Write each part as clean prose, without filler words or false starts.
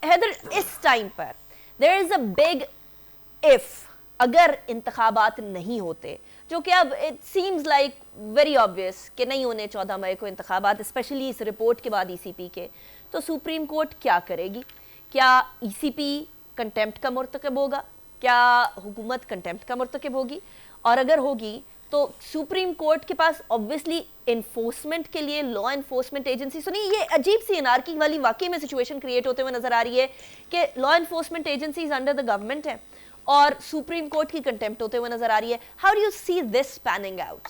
हैदर, इस टाइम पर there is a big if, अगर इंतखाबात नहीं होते, जो कि अब it seems like very obvious कि नहीं होने 14 मई को इंतखाबात, स्पेशली इस रिपोर्ट के बाद ईसीपी के, तो सुप्रीम कोर्ट क्या करेगी? क्या ईसीपी कंटेम्प्ट का मुर्तकब होगा? क्या हुकूमत कंटेम्प्ट का मुर्तकब होगी? और अगर होगी तो सुप्रीम कोर्ट के पास ऑब्वियसली इन्फोर्समेंट के लिए लॉ इन्फोर्समेंट एजेंसी, सुनिए ये अजीब सी एनार्की वाली वाकई में सिचुएशन क्रिएट होते हुए नजर आ रही है कि law enforcement agencies under the government है और सुप्रीम कोर्ट की कंटेम्प्ट होते हुए नजर आ रही है। How do you see this panning out?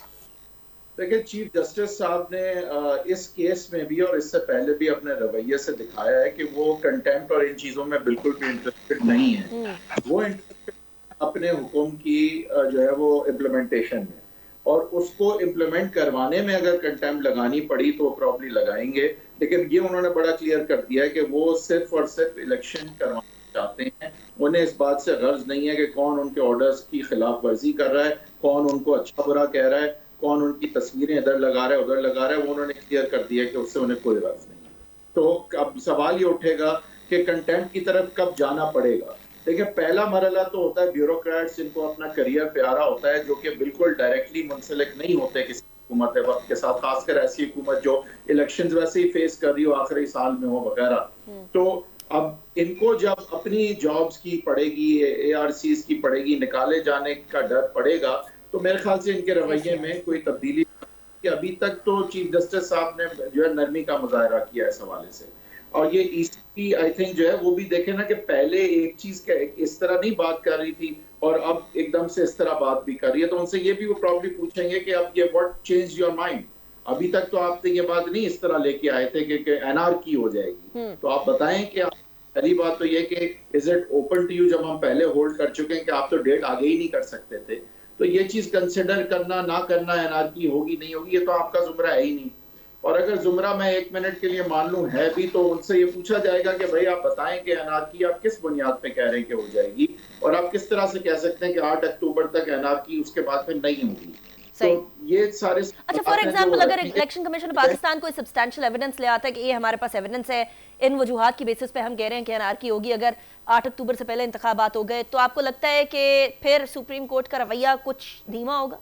देखिए, चीफ जस्टिस साहब ने इस केस में भी और इससे पहले भी अपने रवैये से दिखाया है कि वो कंटेम्प्ट और इन चीजों में बिल्कुल भी इंटरेस्टेड नहीं है। वो इंटरेस्टेड अपने हुक्म की जो है वो इम्प्लीमेंटेशन में, और उसको इम्प्लीमेंट करवाने में अगर कंटेम्प्ट लगानी पड़ी तो प्रॉब्ली लगाएंगे। लेकिन ये उन्होंने बड़ा क्लियर कर दिया है कि वो सिर्फ और सिर्फ इलेक्शन करवाना चाहते हैं। उन्हें इस बात से गर्ज नहीं है कि कौन उनके ऑर्डर्स की खिलाफ वर्जी कर रहा है, कौन उनको अच्छा बुरा कह रहा है, कौन उनकी तस्वीरें इधर लगा रहा है उधर लगा रहा है। वो उन्होंने क्लियर कर दिया कि उससे उन्हें कोई गर्ज नहीं है। तो अब सवाल ये उठेगा कि कंटेम्प्ट की तरफ कब जाना पड़ेगा। देखिए, पहला मरहला तो होता है ब्यूरोक्रेट्स जिनको अपना करियर प्यारा होता है, जो कि बिल्कुल डायरेक्टली मुंसलिक नहीं होते किसी हुकूमत वक्त के साथ, खासकर ऐसी हुकूमत जो इलेक्शंस वैसे ही फेस कर रही हो, आखिरी साल में हो वगैरह। तो अब इनको जब अपनी जॉब्स की पड़ेगी, एआरसीज की पड़ेगी, निकाले जाने का डर पड़ेगा, तो मेरे ख्याल से इनके रवैये में कोई तब्दीली कि अभी तक तो चीफ जस्टिस साहब ने जो है नरमी का मुजाहरा किया है इस हवाले से। और ये ईसीपी आई थिंक जो है वो भी देखे ना कि पहले एक चीज के इस तरह नहीं बात कर रही थी और अब एकदम से इस तरह बात भी कर रही है। तो उनसे ये भी वो प्रॉब्लम पूछेंगे कि अब ये व्हाट चेंज योर माइंड, अभी तक तो आपने ये बात नहीं इस तरह लेके आए थे कि एनआरकी हो जाएगी। तो आप बताएं कि पहली बात तो ये कि is it open to you, जब हम पहले होल्ड कर चुके हैं कि आप तो डेट आगे ही नहीं कर सकते थे। तो ये चीज कंसिडर करना ना करना, एनआरकी होगी नहीं होगी, ये तो आपका जुमरा है ही नहीं। और अगर जुमरा मैं 1 मिनट के लिए मान लूं है भी, तो उनसे ये पूछा जाएगा कि भाई आप बताएं कि एनआरकी आप किस बुनियाद पे कह रहे हैं कि हो जाएगी, और आप किस तरह से कह सकते हैं कि 8 अक्टूबर तक एनआरकी उसके बाद फिर नहीं होगी। तो ये सारे अच्छा, फॉर एग्जांपल अगर इलेक्शन कमीशन पाकिस्तान कोई सब्सटैंशियल एविडेंस ले आता है कि ये हमारे पास एविडेंस है, इन वजूहात की बेसिस पे हम कह रहे हैं कि एनआरकी होगी, अगर 8 अक्टूबर से पहले इंतखाबात हो गए, तो आपको लगता है कि फिर सुप्रीम कोर्ट का रवैया कुछ धीमा होगा?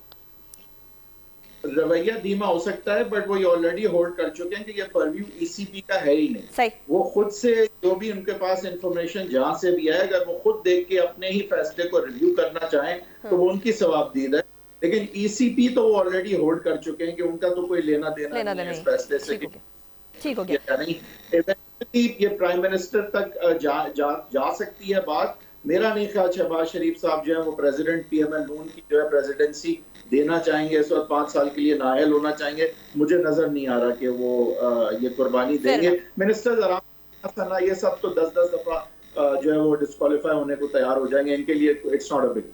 रवैया धीमा हो सकता है, बट वो ऑलरेडी होल्ड कर चुके हैं कि ये परव्यू ईसीपी का है ही नहीं। सही। वो खुद से जो भी उनके पास इंफॉर्मेशन जहां से भी है, अगर वो खुद देख के अपने ही फैसले को रिव्यू करना चाहें तो वो उनकी सवाबदीद है। लेकिन ईसीपी तो वो ऑलरेडी होल्ड कर चुके हैं कि उनका तो कोई लेना देना नहीं है इस फैसले से। ठीक हो गया। नहीं, ये प्राइम मिनिस्टर तक जा सकती है बात। मेरा नहीं ख्याल शहबाज शरीफ साहब जो है वो प्रेसिडेंट पीएमएल नून की जो है प्रेसिडेंसी देना चाहेंगे इस वक्त, 5 साल के लिए नाअहल होना चाहेंगे। मुझे नजर नहीं आ रहा कि वो ये कुर्बानी देंगे। मिनिस्टर्स आराम, ये सब तो 10-10 दफा जो है वो डिस्क्वालीफाई होने को तैयार हो जाएंगे। इनके लिए it's not a big deal.